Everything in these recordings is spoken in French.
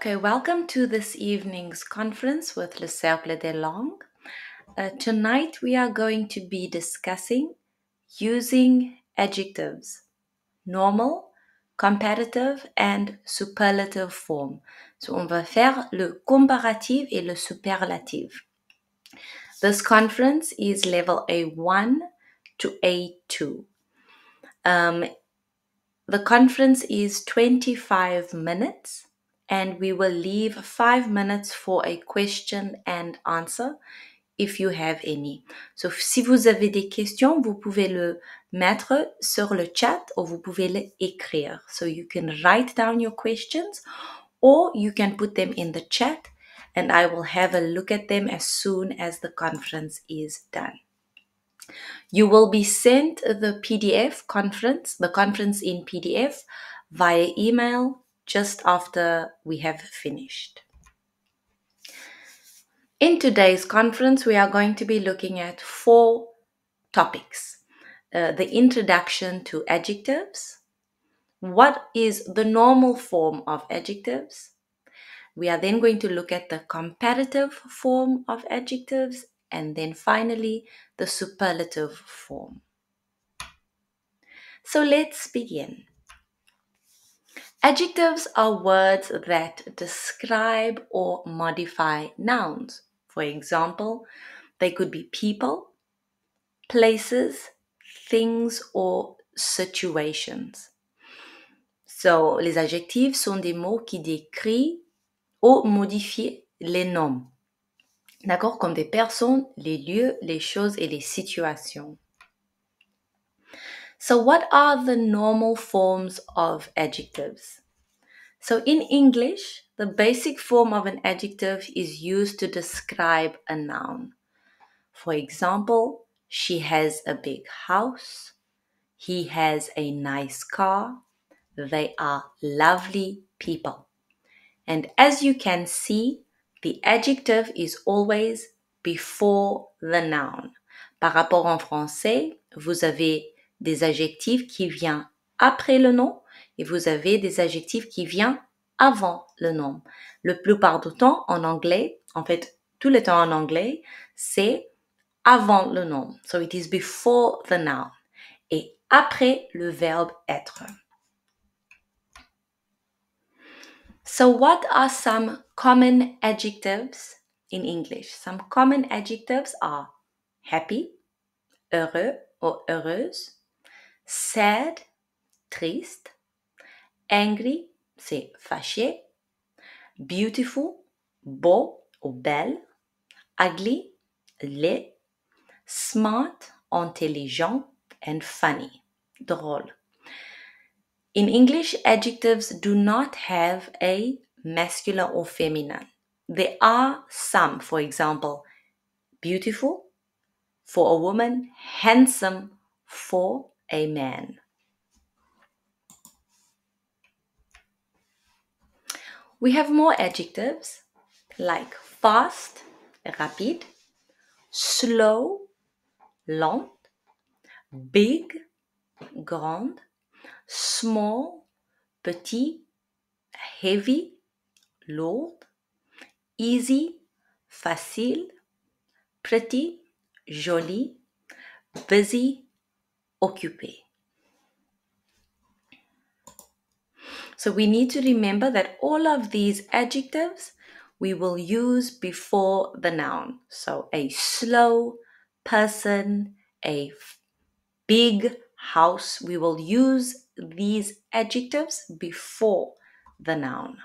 Okay, welcome to this evening's conference with Le Cercle des Langues. Tonight we are going to be discussing using adjectives, normal, comparative and superlative form. So on va faire le comparatif et le superlatif. This conference is level A1 to A2. The conference is 25 minutes and we will leave 5 minutes for a question and answer if you have any. So, si vous avez des questions, vous pouvez le mettre sur le chat ou vous pouvez le écrire. So, you can write down your questions or you can put them in the chat and I will have a look at them as soon as the conference is done. You will be sent the PDF conference, the conference in PDF via email just after we have finished. In today's conference, we are going to be looking at 4 topics. The introduction to adjectives. What is the normal form of adjectives? We are then going to look at the comparative form of adjectives and then finally the superlative form. So let's begin. Adjectives are words that describe or modify nouns. For example, they could be people, places, things, or situations. So, les adjectifs sont des mots qui décrivent ou modifient les noms. D'accord? Comme des personnes, les lieux, les choses et les situations. So what are the normal forms of adjectives? So in English, the basic form of an adjective is used to describe a noun. For example, she has a big house. He has a nice car. They are lovely people. And as you can see, the adjective is always before the noun. Par rapport en français, vous avez des adjectifs qui viennent après le nom et vous avez des adjectifs qui viennent avant le nom. Le plupart du temps en anglais, en fait, tout le temps en anglais, c'est avant le nom. So it is before the noun. Et après le verbe être. So what are some common adjectives in English? Some common adjectives are happy, heureux ou heureuse, sad, triste, angry, c'est fâché, beautiful, beau ou belle, ugly, laid, smart, intelligent, and funny, drôle. In English, adjectives do not have a masculine or feminine. There are some, for example, beautiful for a woman, handsome for a man. We have more adjectives like fast, rapide, slow, lent, big, grand, small, petit, heavy, lourd, easy, facile, pretty, joli, busy, occupé. So we need to remember that all of these adjectives we will use before the noun. So a slow person, a big house, we will use these adjectives before the noun.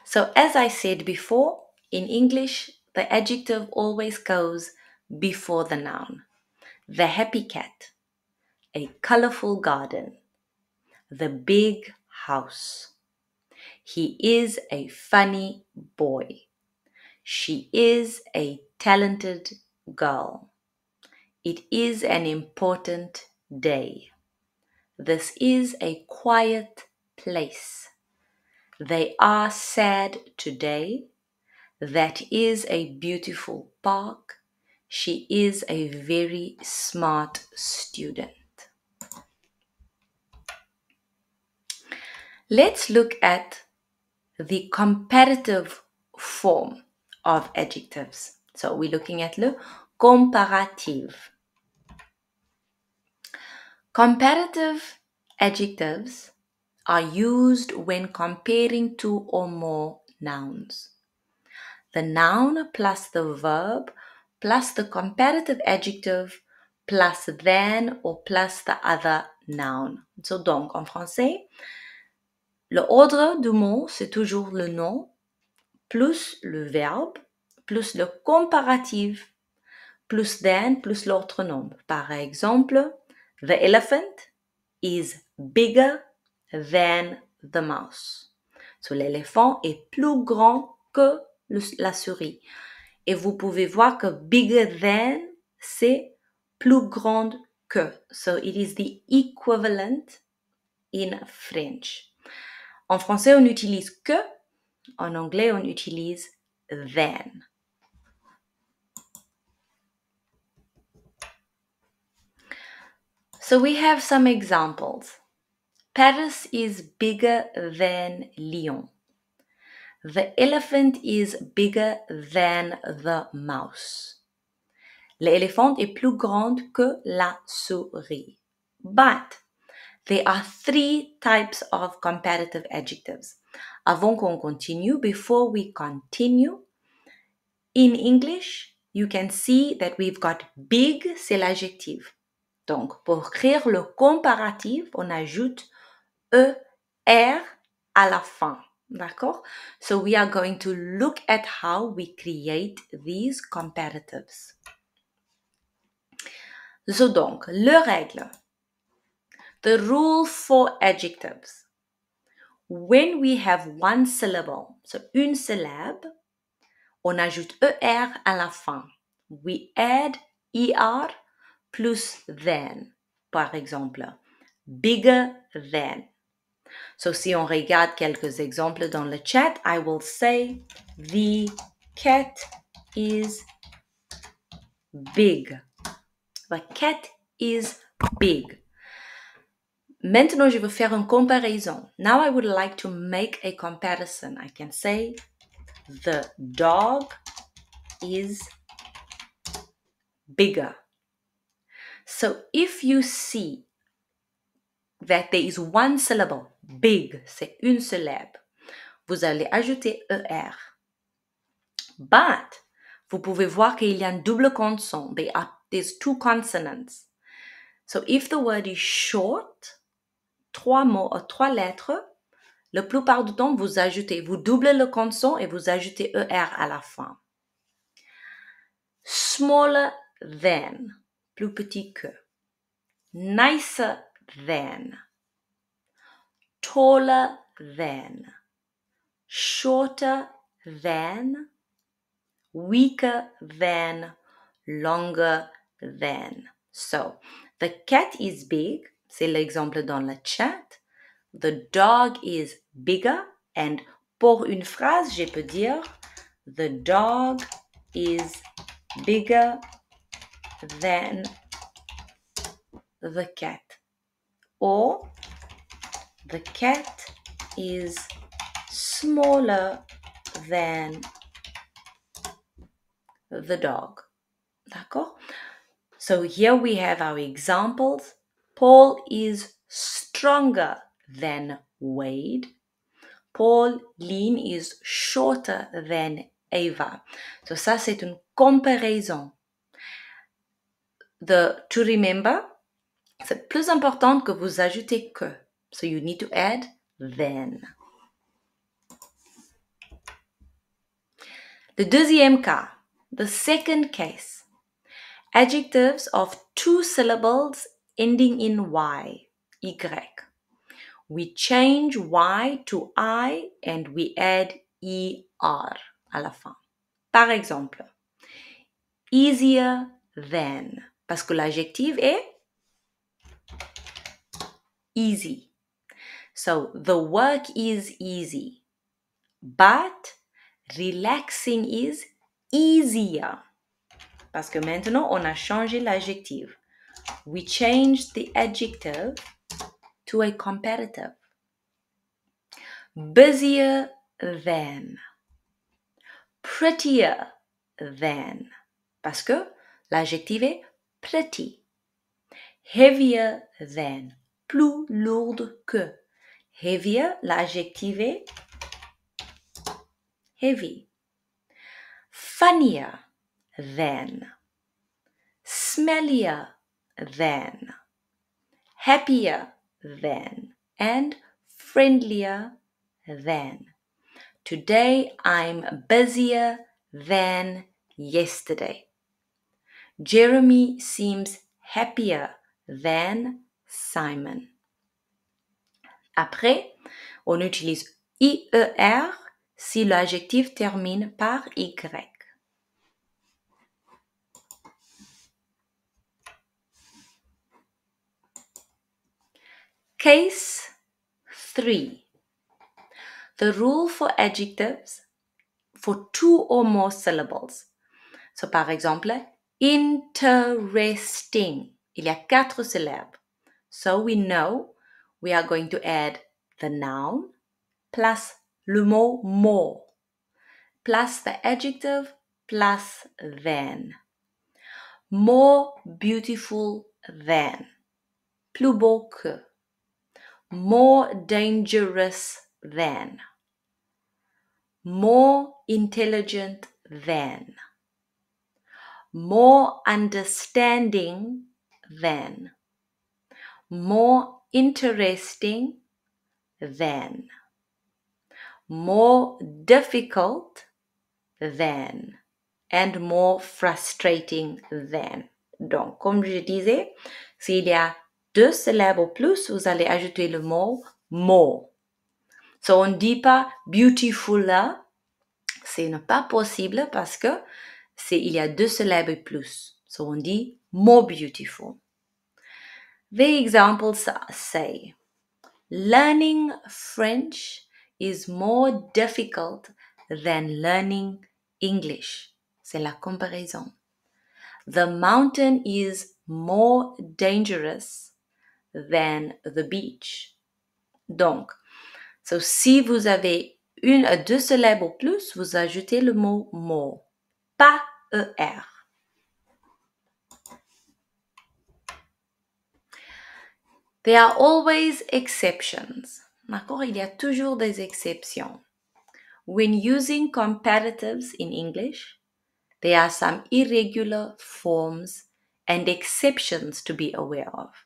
So as I said before, in English, the adjective always goes before the noun. The happy cat, a colorful garden, the big house. He is a funny boy. She is a talented girl. It is an important day. This is a quiet place. They are sad today. That is a beautiful park. She is a very smart student. Let's look at the comparative form of adjectives. So we're looking at le comparatif. Comparative adjectives are used when comparing two or more nouns. The noun plus the verb plus the comparative adjective plus than or plus the other noun. So donc, en français, le ordre du mot, c'est toujours le nom, plus le verbe, plus le comparatif, plus than, plus l'autre nom. Par exemple, the elephant is bigger than the mouse. So, l'éléphant est plus grand que la souris. Et vous pouvez voir que bigger than, c'est plus grande que. So, it is the equivalent in French. En français, on n'utilise que. En anglais, on utilise than. So we have some examples. Paris is bigger than Lyon. The elephant is bigger than the mouse. L'éléphant est plus grande que la souris. But there are 3 types of comparative adjectives. Avant qu'on continue, before we continue, in English, you can see that we've got big, c'est l'adjectif. Donc, pour écrire le comparatif, on ajoute ER à la fin. D'accord? So we are going to look at how we create these comparatives. So donc, le règle. The rule for adjectives. When we have one syllable, so une syllabe, on ajoute ER à la fin. We add ER plus than. Par exemple, bigger than. So, si on regarde quelques exemples dans le chat, I will say, the cat is big. The cat is big. Maintenant, je vais faire une comparaison. Now, I would like to make a comparison. I can say, the dog is bigger. So, if you see that there is one syllable, big, c'est une syllabe, vous allez ajouter ER. But, vous pouvez voir qu'il y a un double consonne. There's 2 consonants. So, if the word is short, 3 mots ou 3 lettres, la plupart du temps, vous doublez le consonne et vous ajoutez ER à la fin. Smaller than, plus petit que. Nicer than. Taller than. Shorter than. Weaker than. Longer than. So, the cat is big. C'est l'exemple dans le chat. The dog is bigger. And pour une phrase, je peux dire the dog is bigger than the cat. Or the cat is smaller than the dog. D'accord? So here we have our examples. Paul is stronger than Wade. Pauline is shorter than Ava. So ça, c'est une comparaison. To remember, c'est plus important que vous ajoutez que. So you need to add than. Le deuxième cas, the second case. Adjectives of 2 syllables ending in Y. We change Y to I and we add ER à la fin. Par exemple, easier than, parce que l'adjectif est easy. So, the work is easy, but relaxing is easier. Parce que maintenant, on a changé l'adjectif. We changed the adjective to a comparative. busier than, prettier than, parce que l'adjectif est pretty. Heavier than, plus lourde que. Heavier, l'adjectif est heavy. Funnier than, smellier than, happier than, and friendlier than. Today I'm busier than yesterday. Jeremy seems happier than Simon. Après, on utilise IER si l'adjectif termine par Y. Case 3. The rule for adjectives for 2 or more syllables. So, par exemple, interesting. Il y a 4 syllabes. So, we know we are going to add the noun plus le mot more plus the adjective plus than. More beautiful than. Plus beau que. More dangerous than. More intelligent than. More understanding than. More interesting than. More difficult than. And more frustrating than. Donc, comme je disais, s'il y a 2 syllabes ou plus, vous allez ajouter le mot more. So, on ne dit pas beautiful là, c'est pas possible parce que il y a 2 syllabes et plus. So, on dit more beautiful. The examples say, learning French is more difficult than learning English. C'est la comparaison. The mountain is more dangerous than the beach. Donc, si vous avez 1 à 2 syllabes ou plus, vous ajoutez le mot more, pas ER. There are always exceptions. D'accord? Il y a toujours des exceptions. When using comparatives in English, there are some irregular forms and exceptions to be aware of.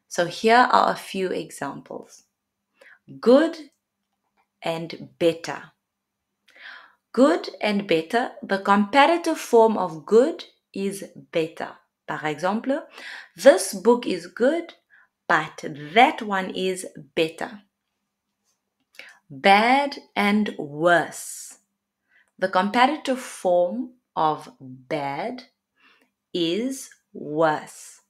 So here are a few examples. Good and better. Good and better, the comparative form of good is better. Par exemple, this book is good, but that one is better. Bad and worse. The comparative form of bad is worse.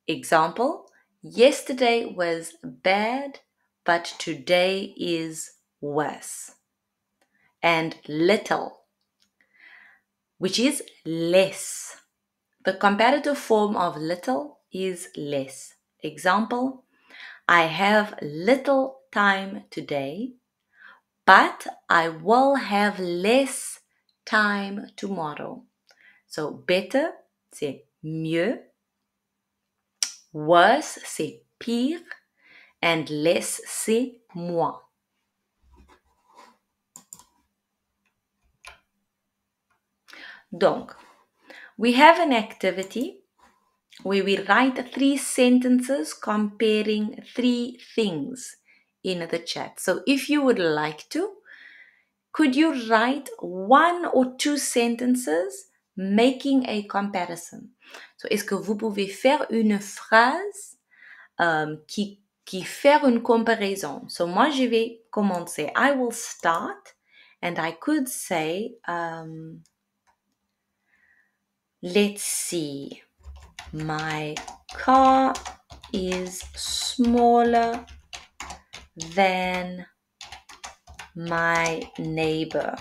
Example, yesterday was bad, but today is worse. And little, which is less. The comparative form of little is less. Example, I have little time today, but I will have less time tomorrow. So better, c'est mieux. Worse, c'est pire. And less, c'est moins. Donc, we have an activity where we write 3 sentences comparing 3 things in the chat. So if you would like to, could you write 1 or 2 sentences making a comparison? So est-ce que vous pouvez faire une phrase qui fait une comparaison? So moi je vais commencer. I will start and I could say, let's see. My car is smaller than my neighbor.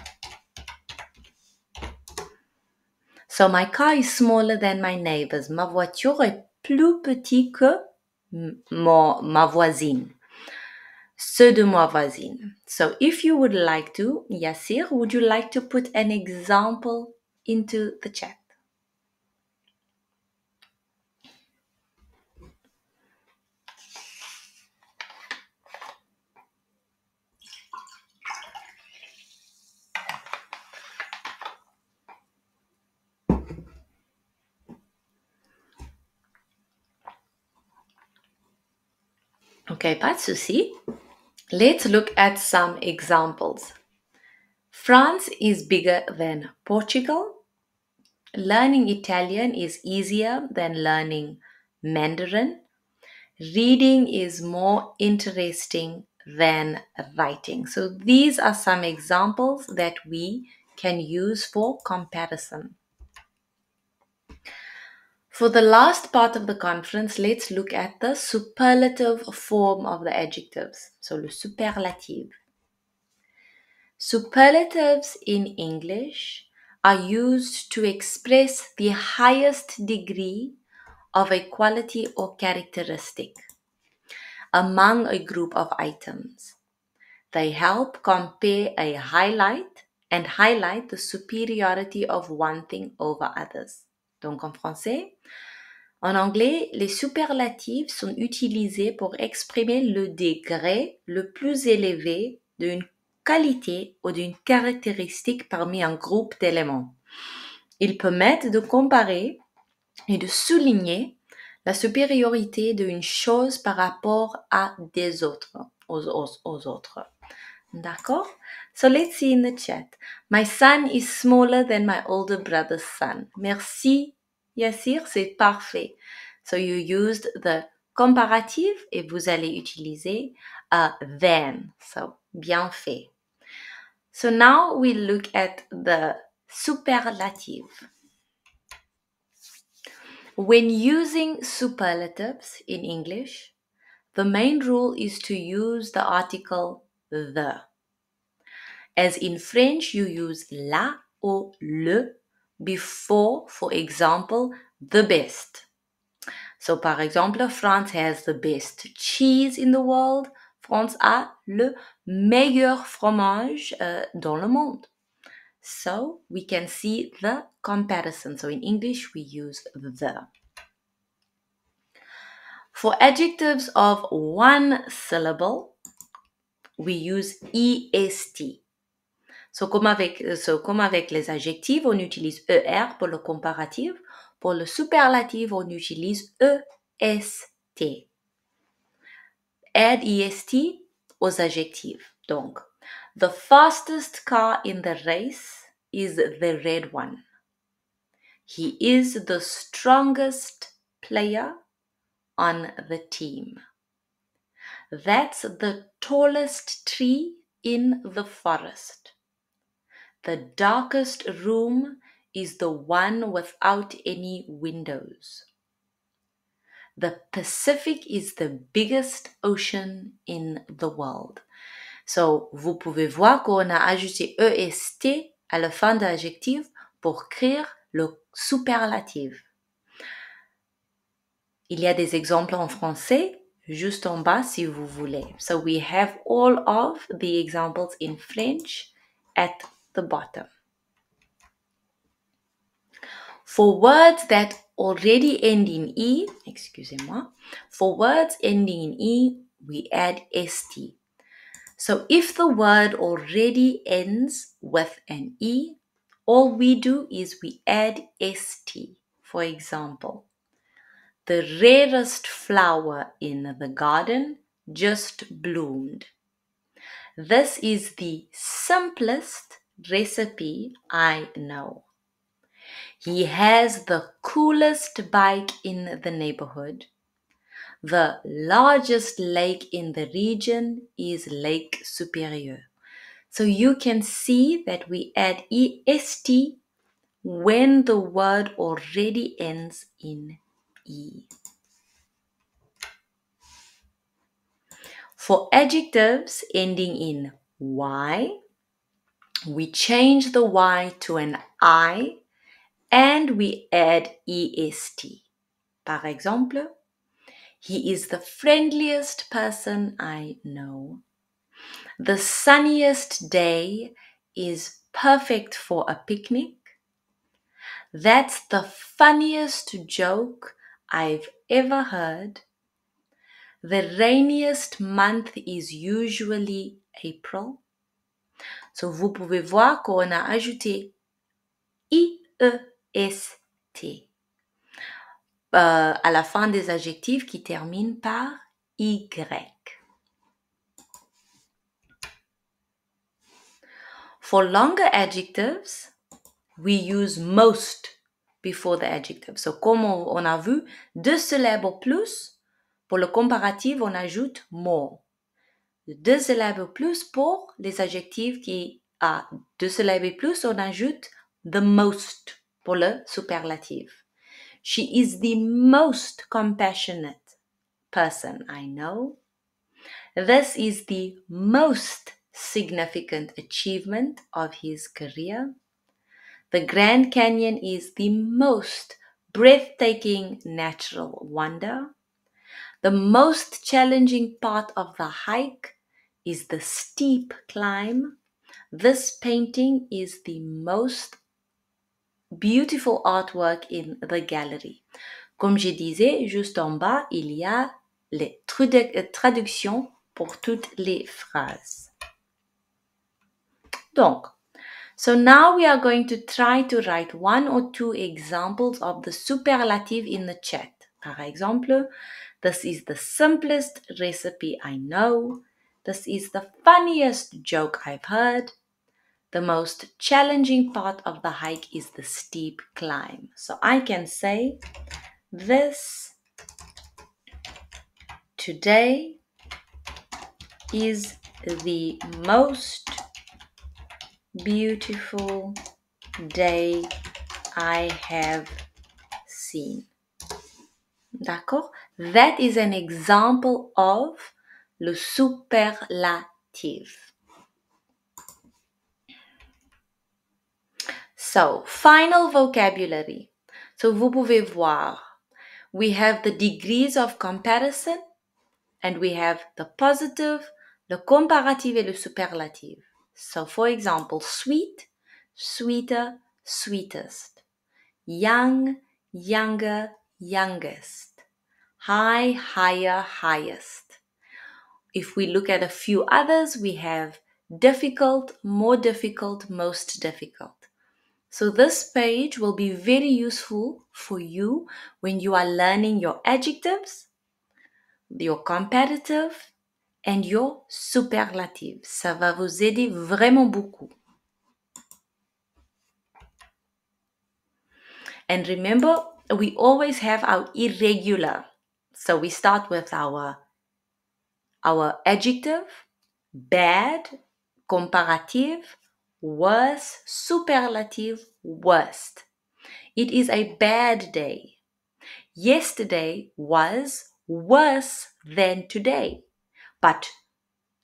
So my car is smaller than my neighbor's. Ma voiture est plus petite que ma voisine. ceux de ma voisine. So if you would like to, Yassir, would you like to put an example into the chat? Okay, pas de souci. Let's look at some examples. France is bigger than Portugal. Learning Italian is easier than learning Mandarin. Reading is more interesting than writing. So these are some examples that we can use for comparison. For the last part of the conference, let's look at the superlative form of the adjectives. So le superlative. Superlatives in English are used to express the highest degree of a quality or characteristic among a group of items. They help compare and highlight the superiority of one thing over others. Donc en français, en anglais, les superlatifs sont utilisés pour exprimer le degré le plus élevé d'une qualité ou d'une caractéristique parmi un groupe d'éléments. Ils permettent de comparer et de souligner la supériorité d'une chose par rapport à des autres, aux autres. D'accord? So let's see in the chat. My son is smaller than my older brother's son. Merci, Yassir, c'est parfait. So you used the comparative et vous allez utiliser than. So, bien fait. So now we look at the superlative. When using superlatives in English, the main rule is to use the article the. As in French, you use la or le before, for example, the best. So, par exemple, France has the best cheese in the world. France a le meilleur fromage dans le monde. So, we can see the comparison. So, in English, we use the. For adjectives of one syllable, we use est. So, comme avec les adjectifs, on utilise er pour le comparatif. Pour le superlatif, on utilise est. Add est aux adjectifs. Donc, the fastest car in the race is the red one. He is the strongest player on the team. That's the tallest tree in the forest. The darkest room is the one without any windows. The Pacific is the biggest ocean in the world. So, vous pouvez voir qu'on a ajouté est à la fin de l'adjectif pour créer le superlatif. Il y a des exemples en français juste en bas si vous voulez. So we have all of the examples in French at the bottom. For words that already end in E, for words ending in E, we add st. So if the word already ends with an E, all we do is we add st. For example, the rarest flower in the garden just bloomed. This is the simplest recipe I know. He has the coolest bike in the neighborhood. The largest lake in the region is Lake Superior. So you can see that we add est when the word already ends in E. For adjectives ending in Y, we change the Y to an I and we add est. Par exemple, He is the friendliest person I know. The sunniest day is perfect for a picnic. That's the funniest joke I've ever heard. The rainiest month is usually April. So vous pouvez voir qu'on a ajouté IEST à la fin des adjectifs qui terminent par Y. For longer adjectives, we use most before the adjective. So comme on a vu, 2 syllabes ou plus, pour le comparatif, on ajoute more. 2 syllabes ou plus pour les adjectifs qui a 2 syllabes et plus, on ajoute the most pour le superlatif. She is the most compassionate person I know. This is the most significant achievement of his career. The Grand Canyon is the most breathtaking natural wonder. The most challenging part of the hike is the steep climb. This painting is the most beautiful artwork in the gallery. Comme je disais, juste en bas, il y a les traductions pour toutes les phrases. Donc, so now we are going to try to write 1 or 2 examples of the superlative in the chat. Par exemple, this is the simplest recipe I know. This is the funniest joke I've heard. The most challenging part of the hike is the steep climb. So I can say, this today is the most beautiful day I have seen. D'accord? That is an example of le superlative. So, final vocabulary. So, vous pouvez voir, we have the degrees of comparison and we have the positive, le comparatif et le superlative. So, for example, sweet, sweeter, sweetest. Young, younger, youngest. High, higher, highest. If we look at a few others, we have difficult, more difficult, most difficult. So this page will be very useful for you when you are learning your adjectives, your comparative, and your superlative. Ça va vous aider vraiment beaucoup. And remember, we always have our irregular. So we start with our adjective, bad, comparative, worse, superlative, worst. It is a bad day. Yesterday was worse than today, but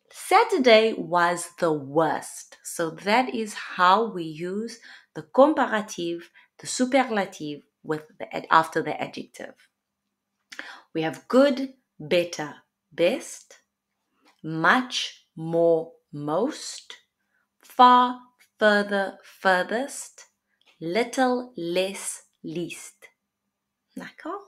Saturday was the worst. So that is how we use the comparative, the superlative after the adjective. We have good, better, best, much, more, most, far, further, furthest, little, less, least. D'accord?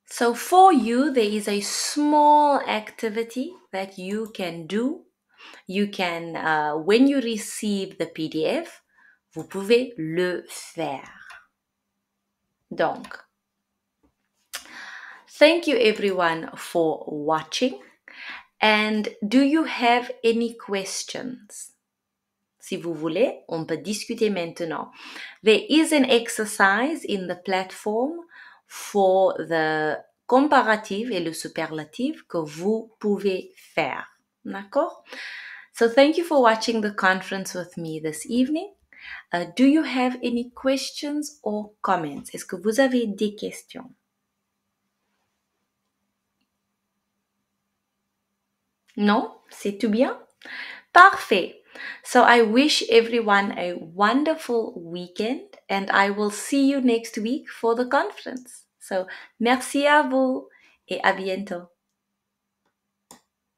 So for you, there is a small activity that you can do. You can, when you receive the PDF, vous pouvez le faire. Donc, thank you everyone for watching. And do you have any questions? Si vous voulez, on peut discuter maintenant. There is an exercise in the platform for the comparative et le superlative que vous pouvez faire. D'accord? So thank you for watching the conference with me this evening. Do you have any questions or comments? Est-ce que vous avez des questions? Non? C'est tout bien? Parfait. So I wish everyone a wonderful weekend and I will see you next week for the conference. So merci à vous et à bientôt.